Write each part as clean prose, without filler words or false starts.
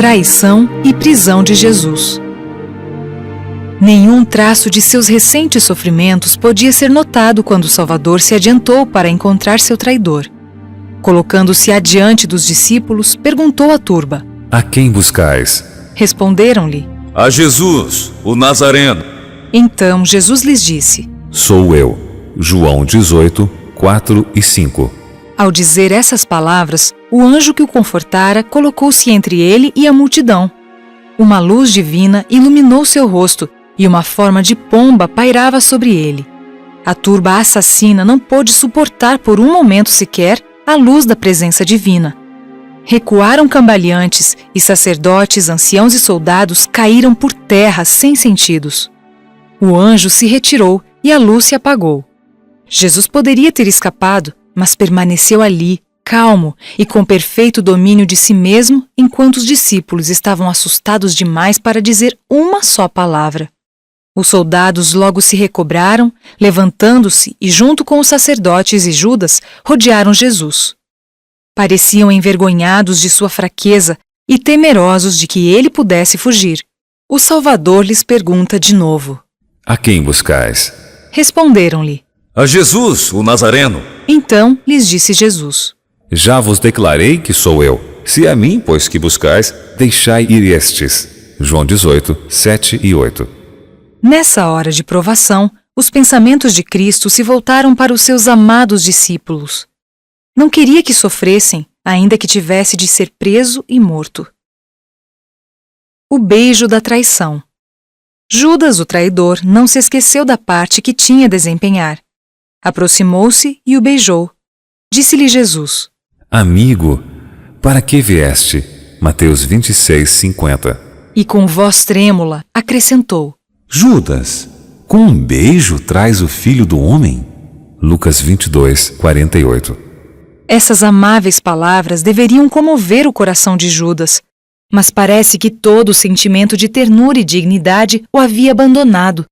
traição e prisão de Jesus. Nenhum traço de seus recentes sofrimentos podia ser notado quando o Salvador se adiantou para encontrar seu traidor. Colocando-se adiante dos discípulos, perguntou à turba: A quem buscais? Responderam-lhe: A Jesus, o Nazareno. Então Jesus lhes disse: Sou eu. João 18, 4 e 5. Ao dizer essas palavras, o anjo que o confortara colocou-se entre ele e a multidão. Uma luz divina iluminou seu rosto e uma forma de pomba pairava sobre ele. A turba assassina não pôde suportar por um momento sequer a luz da presença divina. Recuaram cambaleantes e sacerdotes, anciãos e soldados caíram por terra sem sentidos. O anjo se retirou e a luz se apagou. Jesus poderia ter escapado, mas permaneceu ali, calmo e com perfeito domínio de si mesmo, enquanto os discípulos estavam assustados demais para dizer uma só palavra. Os soldados logo se recobraram, levantando-se e, junto com os sacerdotes e Judas, rodearam Jesus. Pareciam envergonhados de sua fraqueza e temerosos de que ele pudesse fugir. O Salvador lhes pergunta de novo: A quem buscais? Responderam-lhe: A Jesus, o Nazareno. Então lhes disse Jesus: Já vos declarei que sou eu. Se a mim, pois, que buscais, deixai ir estes. João 18, 7 e 8. Nessa hora de provação, os pensamentos de Cristo se voltaram para os seus amados discípulos. Não queria que sofressem, ainda que tivesse de ser preso e morto. O beijo da traição. Judas, o traidor, não se esqueceu da parte que tinha a desempenhar. Aproximou-se e o beijou. Disse-lhe Jesus: Amigo, para que vieste? Mateus 26, 50. E com voz trêmula acrescentou: Judas, com um beijo traz o filho do homem? Lucas 22, 48. Essas amáveis palavras deveriam comover o coração de Judas, mas parece que todo o sentimento de ternura e dignidade o havia abandonado.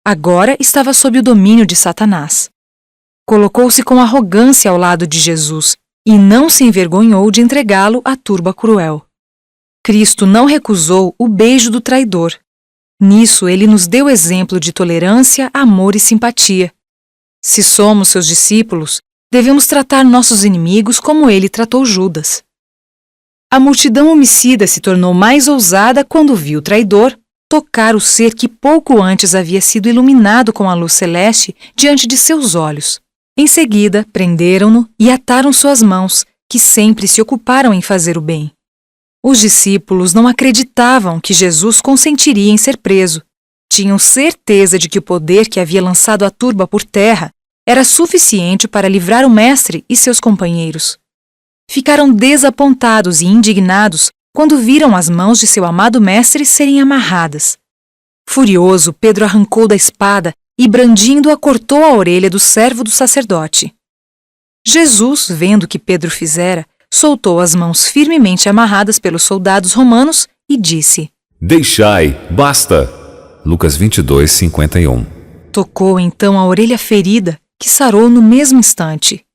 Agora estava sob o domínio de Satanás. Colocou-se com arrogância ao lado de Jesus e não se envergonhou de entregá-lo à turba cruel. Cristo não recusou o beijo do traidor. Nisso, ele nos deu exemplo de tolerância, amor e simpatia. Se somos seus discípulos, devemos tratar nossos inimigos como ele tratou Judas. A multidão homicida se tornou mais ousada quando viu o traidor tocar o ser que pouco antes havia sido iluminado com a luz celeste diante de seus olhos. Em seguida, prenderam-no e ataram suas mãos, que sempre se ocuparam em fazer o bem. Os discípulos não acreditavam que Jesus consentiria em ser preso. Tinham certeza de que o poder que havia lançado a turba por terra era suficiente para livrar o mestre e seus companheiros. Ficaram desapontados e indignados quando viram as mãos de seu amado mestre serem amarradas. Furioso, Pedro arrancou da espada e, brandindo-a, cortou a orelha do servo do sacerdote. Jesus, vendo o que Pedro fizera, soltou as mãos firmemente amarradas pelos soldados romanos e disse: Deixai, basta! Lucas 22, 51. Tocou então a orelha ferida, que sarou no mesmo instante.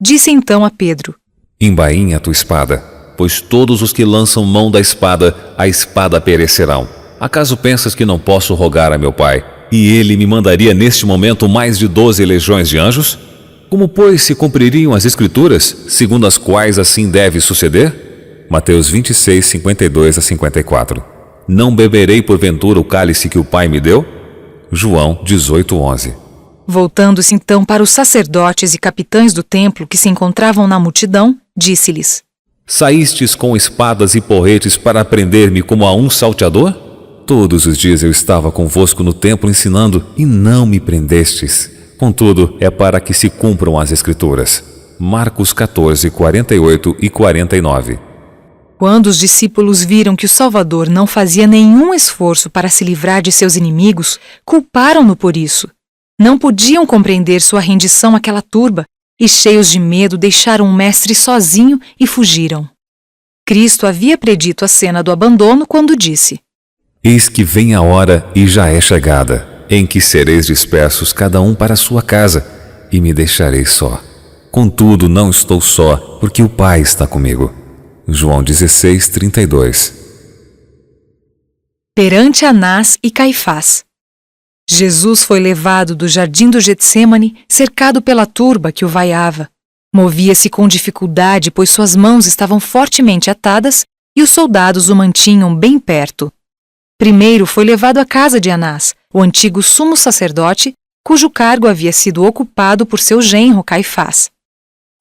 Disse então a Pedro: Embainha a tua espada, pois todos os que lançam mão da espada, a espada perecerão. Acaso pensas que não posso rogar a meu Pai, e ele me mandaria neste momento mais de 12 legiões de anjos? Como, pois, se cumpririam as Escrituras, segundo as quais assim deve suceder? Mateus 26, 52 a 54. Não beberei porventura o cálice que o Pai me deu? João 18, 11. Voltando-se então para os sacerdotes e capitães do templo que se encontravam na multidão, disse-lhes: Saístes com espadas e porretes para prender-me como a um salteador? Todos os dias eu estava convosco no templo ensinando e não me prendestes. Contudo, é para que se cumpram as Escrituras. Marcos 14, 48 e 49. Quando os discípulos viram que o Salvador não fazia nenhum esforço para se livrar de seus inimigos, culparam-no por isso. Não podiam compreender sua rendição àquela turba e, cheios de medo, deixaram o mestre sozinho e fugiram. Cristo havia predito a cena do abandono quando disse: Eis que vem a hora e já é chegada, em que sereis dispersos cada um para a sua casa, e me deixareis só. Contudo, não estou só, porque o Pai está comigo. João 16, 32. perante Anás e Caifás. Jesus foi levado do jardim do Getsêmani, cercado pela turba que o vaiava. Movia-se com dificuldade, pois suas mãos estavam fortemente atadas e os soldados o mantinham bem perto. Primeiro foi levado à casa de Anás, o antigo sumo sacerdote, cujo cargo havia sido ocupado por seu genro Caifás.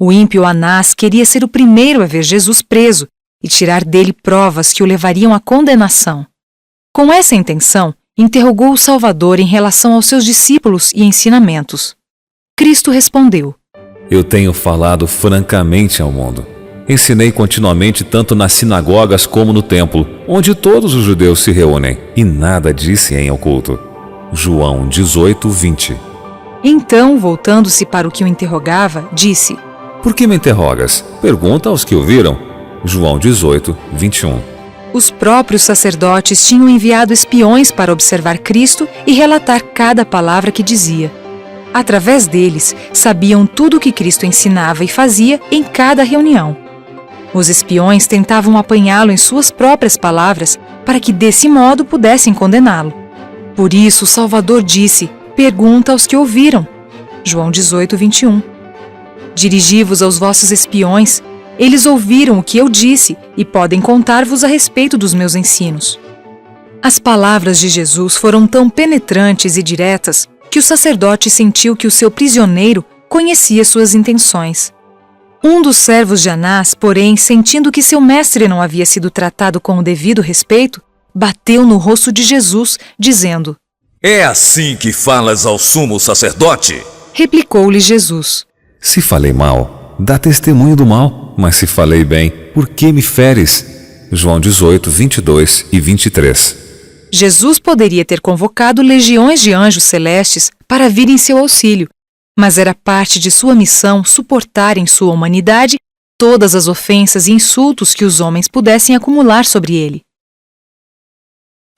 O ímpio Anás queria ser o primeiro a ver Jesus preso e tirar dele provas que o levariam à condenação. Com essa intenção, interrogou o Salvador em relação aos seus discípulos e ensinamentos. Cristo respondeu: Eu tenho falado francamente ao mundo. Ensinei continuamente tanto nas sinagogas como no templo, onde todos os judeus se reúnem, e nada disse em oculto. João 18:20. Então, voltando-se para o que o interrogava, disse: Por que me interrogas? Pergunta aos que ouviram. João 18:21. Os próprios sacerdotes tinham enviado espiões para observar Cristo e relatar cada palavra que dizia. Através deles, sabiam tudo o que Cristo ensinava e fazia em cada reunião. Os espiões tentavam apanhá-lo em suas próprias palavras para que, desse modo, pudessem condená-lo. Por isso, o Salvador disse: Pergunta aos que ouviram. João 18:21. Dirigi-vos aos vossos espiões. Eles ouviram o que eu disse e podem contar-vos a respeito dos meus ensinos. As palavras de Jesus foram tão penetrantes e diretas que o sacerdote sentiu que o seu prisioneiro conhecia suas intenções. Um dos servos de Anás, porém, sentindo que seu mestre não havia sido tratado com o devido respeito, bateu no rosto de Jesus, dizendo: É assim que falas ao sumo sacerdote? Replicou-lhe Jesus: Se falei mal, dá testemunho do mal. Mas se falei bem, por que me feres? João 18:22 e 23. Jesus poderia ter convocado legiões de anjos celestes para vir em seu auxílio, mas era parte de sua missão suportar em sua humanidade todas as ofensas e insultos que os homens pudessem acumular sobre ele.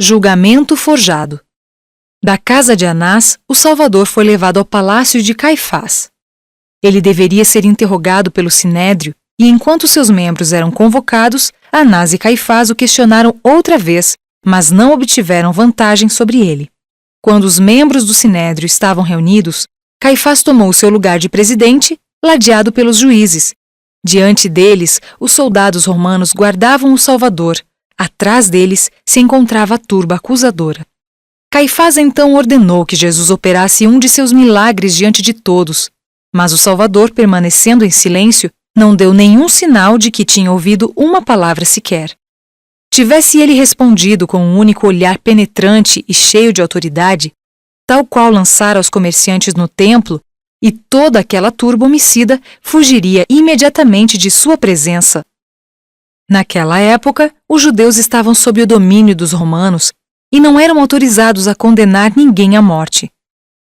Julgamento forjado. Da casa de Anás, o Salvador foi levado ao palácio de Caifás. Ele deveria ser interrogado pelo Sinédrio, e enquanto seus membros eram convocados, Anás e Caifás o questionaram outra vez, mas não obtiveram vantagem sobre ele. Quando os membros do Sinédrio estavam reunidos, Caifás tomou seu lugar de presidente, ladeado pelos juízes. Diante deles, os soldados romanos guardavam o Salvador. Atrás deles se encontrava a turba acusadora. Caifás então ordenou que Jesus operasse um de seus milagres diante de todos, mas o Salvador, permanecendo em silêncio, não deu nenhum sinal de que tinha ouvido uma palavra sequer. Tivesse ele respondido com um único olhar penetrante e cheio de autoridade, tal qual lançara aos comerciantes no templo, e toda aquela turba homicida fugiria imediatamente de sua presença. Naquela época, os judeus estavam sob o domínio dos romanos e não eram autorizados a condenar ninguém à morte.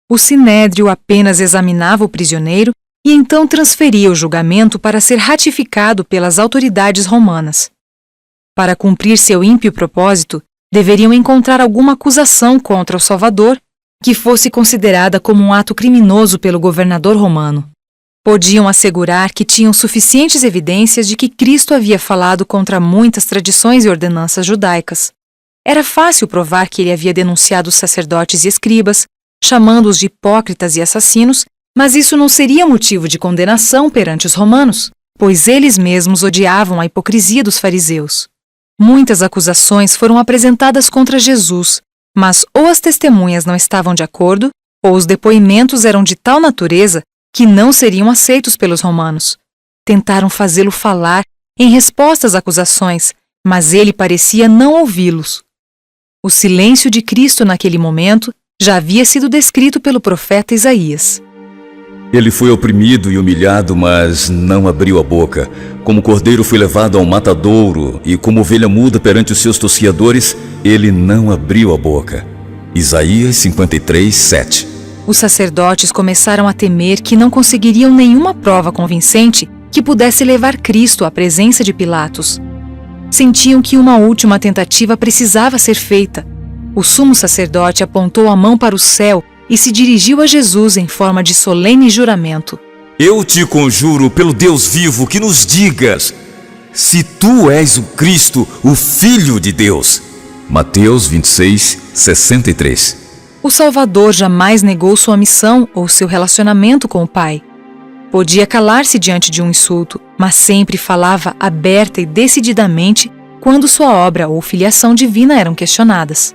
O Sinédrio apenas examinava o prisioneiro e então transferia o julgamento para ser ratificado pelas autoridades romanas. Para cumprir seu ímpio propósito, deveriam encontrar alguma acusação contra o Salvador que fosse considerada como um ato criminoso pelo governador romano. Podiam assegurar que tinham suficientes evidências de que Cristo havia falado contra muitas tradições e ordenanças judaicas. Era fácil provar que ele havia denunciado os sacerdotes e escribas, chamando-os de hipócritas e assassinos, mas isso não seria motivo de condenação perante os romanos, pois eles mesmos odiavam a hipocrisia dos fariseus. Muitas acusações foram apresentadas contra Jesus, mas ou as testemunhas não estavam de acordo, ou os depoimentos eram de tal natureza que não seriam aceitos pelos romanos. Tentaram fazê-lo falar em resposta às acusações, mas ele parecia não ouvi-los. O silêncio de Cristo naquele momento já havia sido descrito pelo profeta Isaías. Ele foi oprimido e humilhado, mas não abriu a boca. Como cordeiro foi levado ao matadouro, e como ovelha muda perante os seus tosquiadores, ele não abriu a boca. Isaías 53:7. Os sacerdotes começaram a temer que não conseguiriam nenhuma prova convincente que pudesse levar Cristo à presença de Pilatos. Sentiam que uma última tentativa precisava ser feita. O sumo sacerdote apontou a mão para o céu e se dirigiu a Jesus em forma de solene juramento. Eu te conjuro pelo Deus vivo que nos digas se tu és o Cristo, o Filho de Deus. Mateus 26, 63. O Salvador jamais negou sua missão ou seu relacionamento com o Pai. Podia calar-se diante de um insulto, mas sempre falava aberta e decididamente quando sua obra ou filiação divina eram questionadas.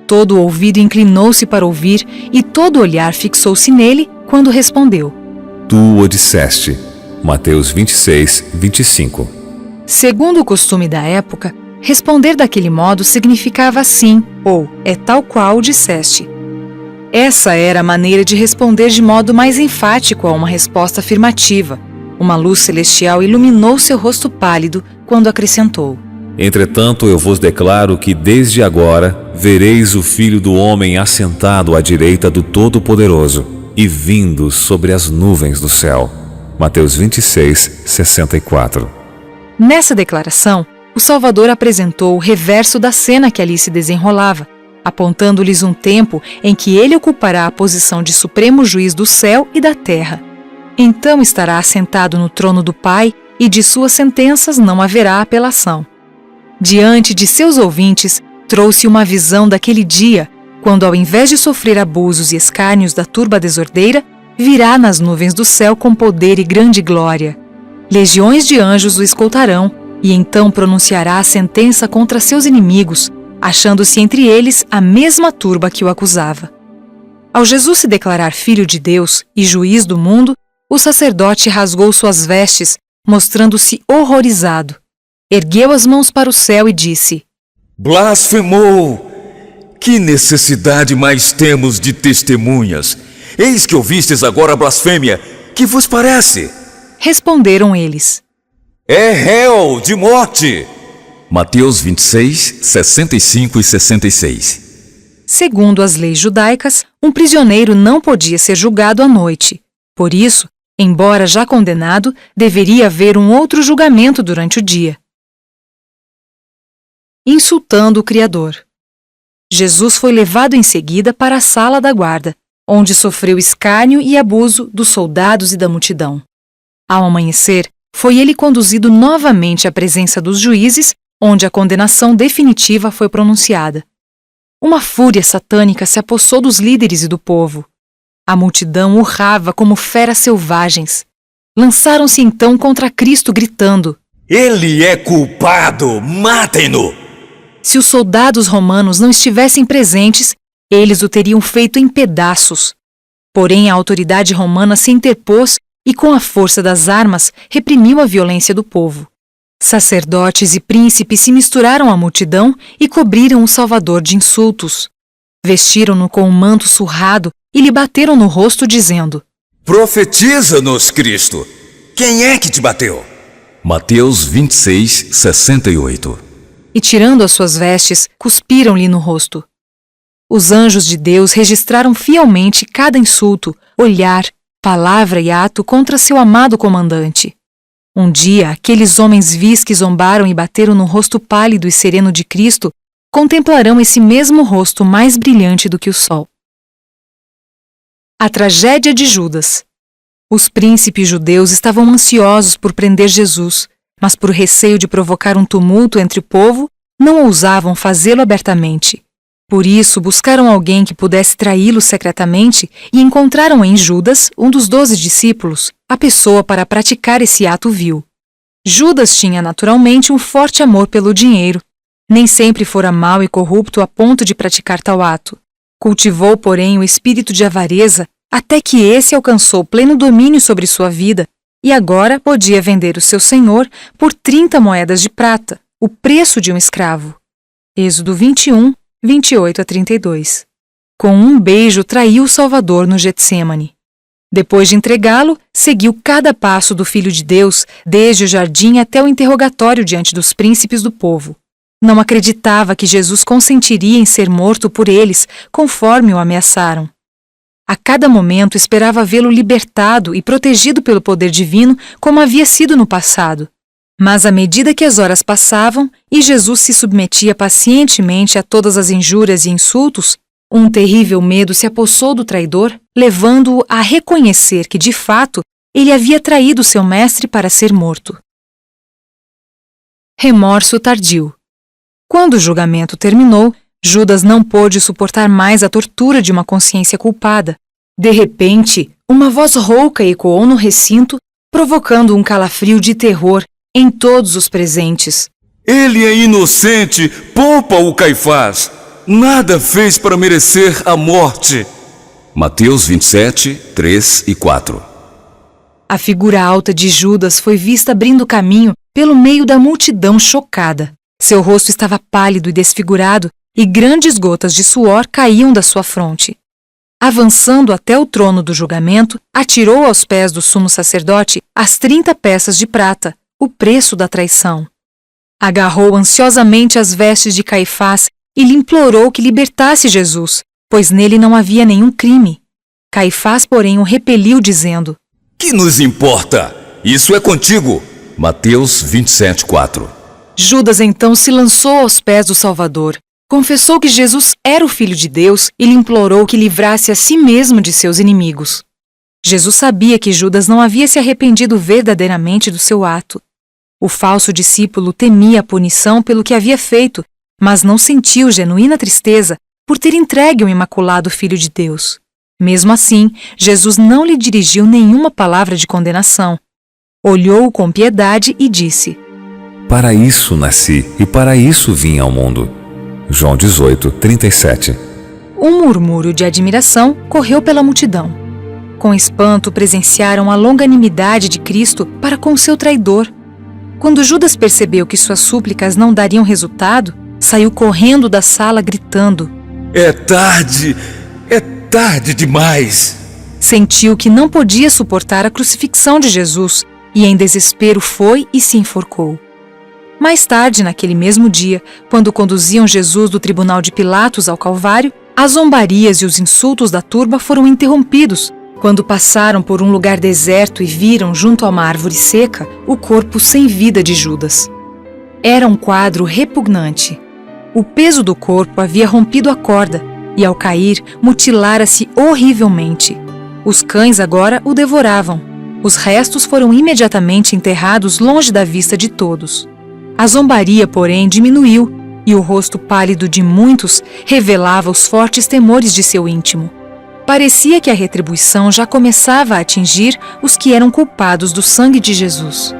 Todo o ouvido inclinou-se para ouvir e todo olhar fixou-se nele quando respondeu: Tu o disseste. Mateus 26, 25. Segundo o costume da época, responder daquele modo significava sim ou é tal qual disseste. Essa era a maneira de responder de modo mais enfático a uma resposta afirmativa. Uma luz celestial iluminou seu rosto pálido quando acrescentou: Entretanto, eu vos declaro que desde agora vereis o Filho do Homem assentado à direita do Todo-Poderoso e vindo sobre as nuvens do céu. Mateus 26, 64. Nessa declaração, o Salvador apresentou o reverso da cena que ali se desenrolava, apontando-lhes um tempo em que ele ocupará a posição de supremo juiz do céu e da terra. Então estará assentado no trono do Pai e de suas sentenças não haverá apelação. Diante de seus ouvintes, trouxe uma visão daquele dia, quando ao invés de sofrer abusos e escárnios da turba desordeira, virá nas nuvens do céu com poder e grande glória. Legiões de anjos o escoltarão, e então pronunciará a sentença contra seus inimigos, achando-se entre eles a mesma turba que o acusava. Ao Jesus se declarar Filho de Deus e Juiz do mundo, o sacerdote rasgou suas vestes, mostrando-se horrorizado. Ergueu as mãos para o céu e disse: Blasfemou! Que necessidade mais temos de testemunhas? Eis que ouvistes agora a blasfêmia. Que vos parece? Responderam eles: É réu de morte! Mateus 26, 65 e 66. Segundo as leis judaicas, um prisioneiro não podia ser julgado à noite. Por isso, embora já condenado, deveria haver um outro julgamento durante o dia. Insultando o Criador. Jesus foi levado em seguida para a sala da guarda, onde sofreu escárnio e abuso dos soldados e da multidão. Ao amanhecer, foi ele conduzido novamente à presença dos juízes, onde a condenação definitiva foi pronunciada. Uma fúria satânica se apossou dos líderes e do povo. A multidão urrava como feras selvagens. Lançaram-se então contra Cristo, gritando: Ele é culpado! Matem-no! Se os soldados romanos não estivessem presentes, eles o teriam feito em pedaços. Porém, a autoridade romana se interpôs e, com a força das armas, reprimiu a violência do povo. Sacerdotes e príncipes se misturaram à multidão e cobriram o Salvador de insultos. Vestiram-no com um manto surrado e lhe bateram no rosto, dizendo: Profetiza-nos, Cristo! Quem é que te bateu? Mateus 26, 68. E, tirando as suas vestes, cuspiram-lhe no rosto. Os anjos de Deus registraram fielmente cada insulto, olhar, palavra e ato contra seu amado comandante. Um dia, aqueles homens vis que zombaram e bateram no rosto pálido e sereno de Cristo contemplarão esse mesmo rosto mais brilhante do que o sol. A tragédia de Judas. Os príncipes judeus estavam ansiosos por prender Jesus, mas por receio de provocar um tumulto entre o povo, não ousavam fazê-lo abertamente. Por isso, buscaram alguém que pudesse traí-lo secretamente e encontraram em Judas, um dos 12 discípulos, a pessoa para praticar esse ato vil. Judas tinha naturalmente um forte amor pelo dinheiro. Nem sempre fora mau e corrupto a ponto de praticar tal ato. Cultivou, porém, o espírito de avareza até que esse alcançou pleno domínio sobre sua vida e agora podia vender o seu senhor por 30 moedas de prata, o preço de um escravo. Êxodo 21, 28 a 32. Com um beijo traiu o Salvador no Getsêmani. Depois de entregá-lo, seguiu cada passo do Filho de Deus, desde o jardim até o interrogatório diante dos príncipes do povo. Não acreditava que Jesus consentiria em ser morto por eles, conforme o ameaçaram. A cada momento esperava vê-lo libertado e protegido pelo poder divino, como havia sido no passado. Mas à medida que as horas passavam e Jesus se submetia pacientemente a todas as injúrias e insultos, um terrível medo se apossou do traidor, levando-o a reconhecer que, de fato, ele havia traído seu mestre para ser morto. Remorso tardio. Quando o julgamento terminou, Judas não pôde suportar mais a tortura de uma consciência culpada. De repente, uma voz rouca ecoou no recinto, provocando um calafrio de terror em todos os presentes. Ele é inocente, poupa-o, Caifás. Nada fez para merecer a morte. Mateus 27, 3 e 4. A figura alta de Judas foi vista abrindo caminho pelo meio da multidão chocada. Seu rosto estava pálido e desfigurado, e grandes gotas de suor caíam da sua fronte. Avançando até o trono do julgamento, atirou aos pés do sumo sacerdote as 30 peças de prata, o preço da traição. Agarrou ansiosamente as vestes de Caifás e lhe implorou que libertasse Jesus, pois nele não havia nenhum crime. Caifás, porém, o repeliu, dizendo: Que nos importa? Isso é contigo. Mateus 27, 4. Judas então se lançou aos pés do Salvador, confessou que Jesus era o Filho de Deus e lhe implorou que livrasse a si mesmo de seus inimigos. Jesus sabia que Judas não havia se arrependido verdadeiramente do seu ato. O falso discípulo temia a punição pelo que havia feito, mas não sentiu genuína tristeza por ter entregue o imaculado Filho de Deus. Mesmo assim, Jesus não lhe dirigiu nenhuma palavra de condenação. Olhou-o com piedade e disse: Para isso nasci e para isso vim ao mundo. João 18, 37. Um murmúrio de admiração correu pela multidão. Com espanto presenciaram a longanimidade de Cristo para com seu traidor. Quando Judas percebeu que suas súplicas não dariam resultado, saiu correndo da sala gritando: É tarde demais. Sentiu que não podia suportar a crucifixão de Jesus e em desespero foi e se enforcou. Mais tarde, naquele mesmo dia, quando conduziam Jesus do tribunal de Pilatos ao Calvário, as zombarias e os insultos da turba foram interrompidos quando passaram por um lugar deserto e viram, junto a uma árvore seca, o corpo sem vida de Judas. Era um quadro repugnante. O peso do corpo havia rompido a corda e, ao cair, mutilara-se horrivelmente. Os cães agora o devoravam. Os restos foram imediatamente enterrados longe da vista de todos. A zombaria, porém, diminuiu e o rosto pálido de muitos revelava os fortes temores de seu íntimo. Parecia que a retribuição já começava a atingir os que eram culpados do sangue de Jesus.